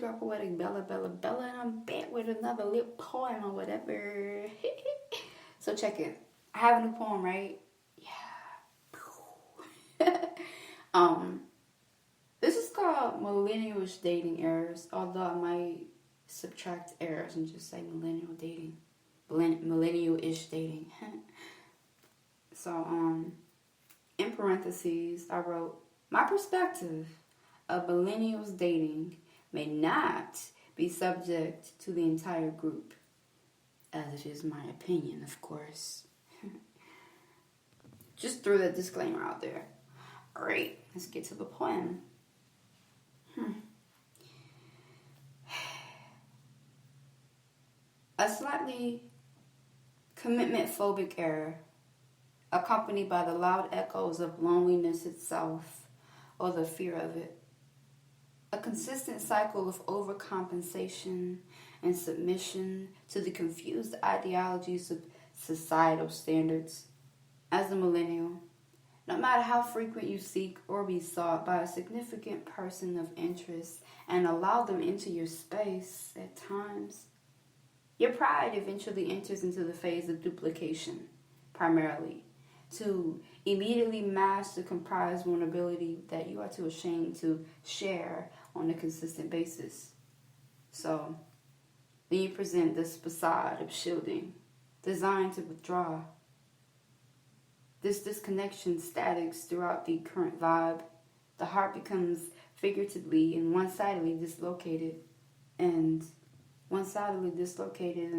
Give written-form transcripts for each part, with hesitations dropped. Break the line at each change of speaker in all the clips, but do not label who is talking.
girl Poetic Bella, and I'm back with another little poem or whatever. So check it. I have a new poem, right? Yeah. This is called Millennialish Dating Errors, although I might subtract errors and just say millennial dating. Millennial-ish dating. So, in parentheses, I wrote, my perspective of millennials dating may not be subject to the entire group, as it is my opinion, of course. Just threw that disclaimer out there. All right, let's get to the poem. A slightly commitment-phobic error, accompanied by the loud echoes of loneliness itself or the fear of it. A consistent cycle of overcompensation and submission to the confused ideologies of societal standards. As a millennial, no matter how frequent you seek or be sought by a significant person of interest and allow them into your space at times, your pride eventually enters into the phase of duplication, primarily, to immediately mask the comprised vulnerability that you are too ashamed to share on a consistent basis. So, then you present this facade of shielding, designed to withdraw. This disconnection statics throughout the current vibe. The heart becomes figuratively and one-sidedly dislocated, and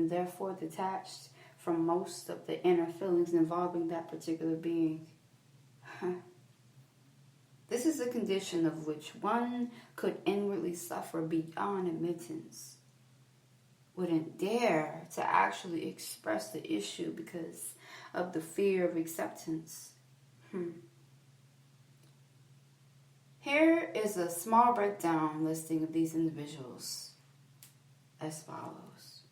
therefore detached from most of the inner feelings involving that particular being. This is a condition of which one could inwardly suffer beyond admittance. Wouldn't dare to actually express the issue because of the fear of acceptance. Here is a small breakdown listing of these individuals as follows.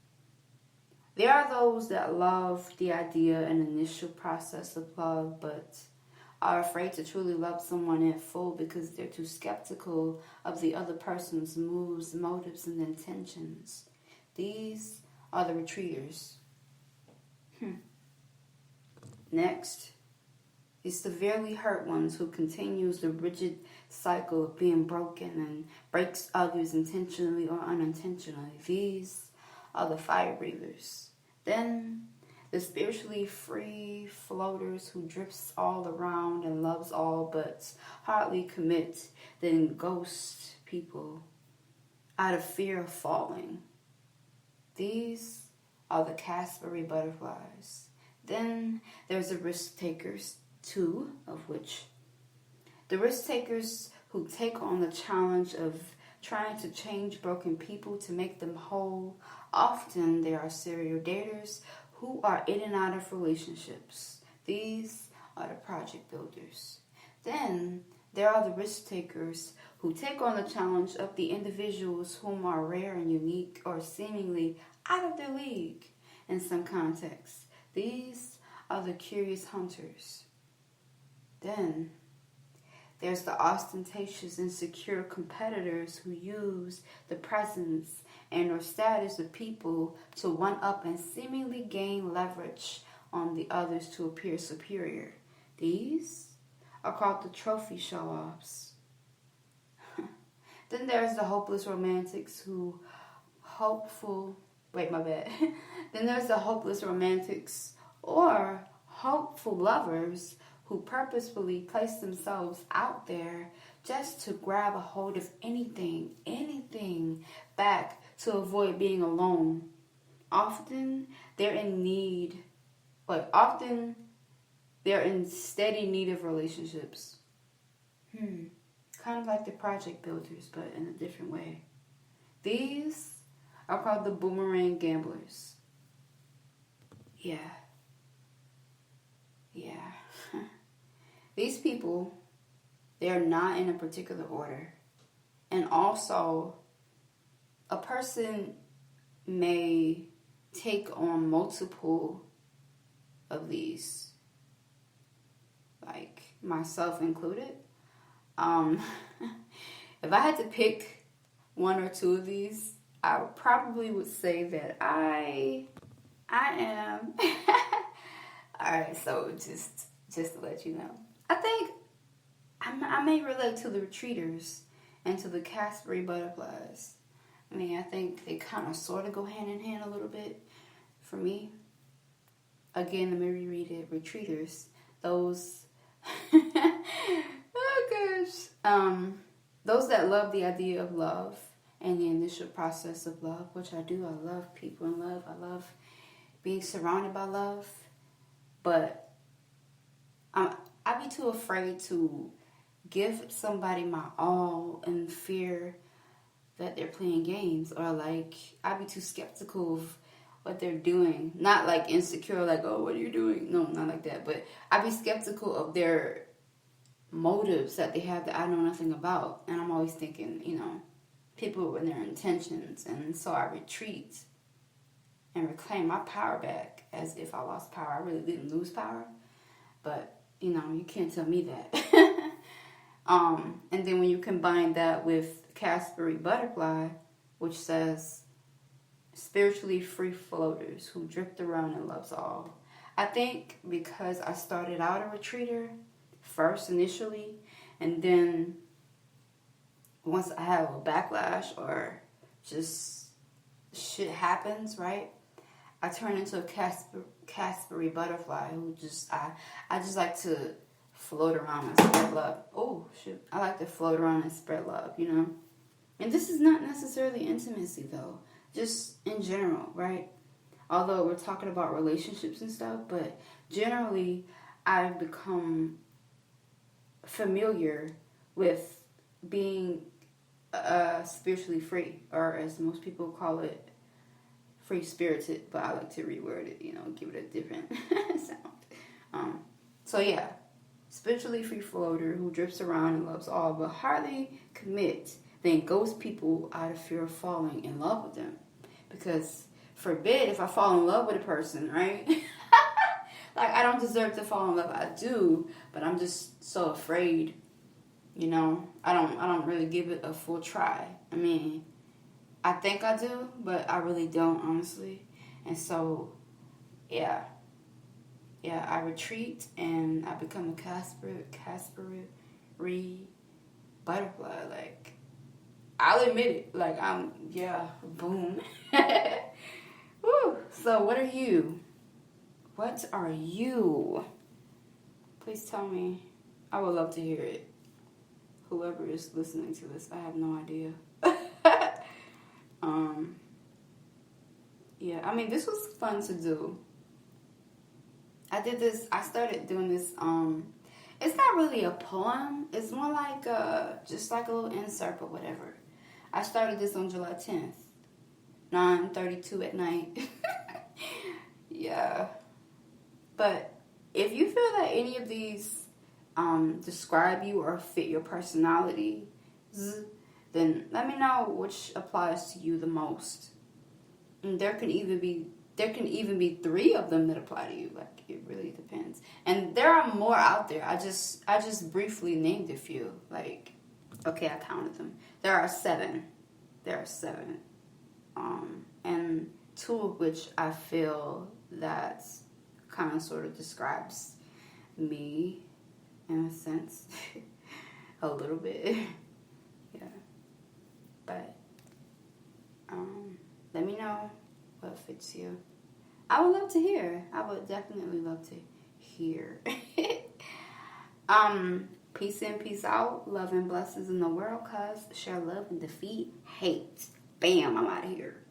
There are those that love the idea and initial process of love, but are afraid to truly love someone in full because they're too skeptical of the other person's moves, motives, and intentions. These are the retreaters. Next, the severely hurt ones who continues the rigid cycle of being broken and breaks others intentionally or unintentionally. These are the fire breathers. Then, the spiritually free floaters who drifts all around and loves all but hardly commit, then ghost people out of fear of falling. These are the Caspary butterflies. Then there's the risk takers, two of which. The risk takers who take on the challenge of trying to change broken people to make them whole. Often there are serial daters who are in and out of relationships. These are the project builders. Then there are the risk takers who take on the challenge of the individuals whom are rare and unique or seemingly out of their league in some contexts. These are the curious hunters. Then there's the ostentatious, insecure competitors who use the presence and or status of people to one-up and seemingly gain leverage on the others to appear superior. These are called the trophy show-offs. Then there's the hopeless romantics who Then there's the hopeless romantics or hopeful lovers who purposefully place themselves out there just to grab a hold of anything back to avoid being alone. Often they're in steady need of relationships. Kind of like the project builders, but in a different way. These are called the boomerang gamblers. Yeah. These people, they're not in a particular order. And also, a person may take on multiple of these, like myself included. If I had to pick one or two of these, I probably would say that I am. Alright, so just to let you know. I think I may relate to the retreaters and to the Caspary butterflies. I mean, I think they kind of sort of go hand in hand a little bit for me. Again, let me reread it. Retreaters. Those... oh, gosh. Those that love the idea of love and the initial process of love, which I do. I love people in love. I love being surrounded by love. But I'd be too afraid to give somebody my all in fear that they're playing games, or like I'd be too skeptical of what they're doing. Not like insecure, like, oh, what are you doing? No, not like that. But I'd be skeptical of their motives that they have that I know nothing about. And I'm always thinking, people and their intentions. And so I retreat and reclaim my power back as if I lost power. I really didn't lose power. But, you can't tell me that. And then when you combine that with Caspary Butterfly, which says, spiritually free floaters who drift around and loves all. I think because I started out a retreater first initially, and then once I have a backlash or just shit happens, right? I turn into a Caspary butterfly who I just like to float around and spread love. Oh, shit. I like to float around and spread love, And this is not necessarily intimacy, though. Just in general, right? Although we're talking about relationships and stuff, but generally I've become familiar with being spiritually free, or as most people call it, free-spirited, but I like to reword it, give it a different sound. So yeah, spiritually free floater who drifts around and loves all, but hardly commit, then ghosts people out of fear of falling in love with them. Because forbid if I fall in love with a person, right? Like, I don't deserve to fall in love. I do, but I'm just so afraid, I don't really give it a full try. I mean, I think I do, but I really don't, honestly. And so, yeah, I retreat and I become a Caspary butterfly. Like, I'll admit it. Like, boom. Woo. So, what are you? What are you? Please tell me. I would love to hear it. Whoever is listening to this, I have no idea. Yeah, I mean, this was fun to do. I started doing this, it's not really a poem. It's more like, just like a little insert or whatever. I started this on July 10th, 9:32 at night. Yeah. But if you feel that any of these describe you or fit your personality, then let me know which applies to you the most. And there can even be 3 of them that apply to you. Like, it really depends. And there are more out there. I just briefly named a few. Like, okay, I counted them. There are 7. And 2 of which I feel that kind of sort of describes me in a sense. A little bit. Yeah. But let me know what fits you. I would love to hear. I would definitely love to hear. Peace in, peace out. Love and blessings in the world, cause share love and defeat hate. Bam, I'm out of here.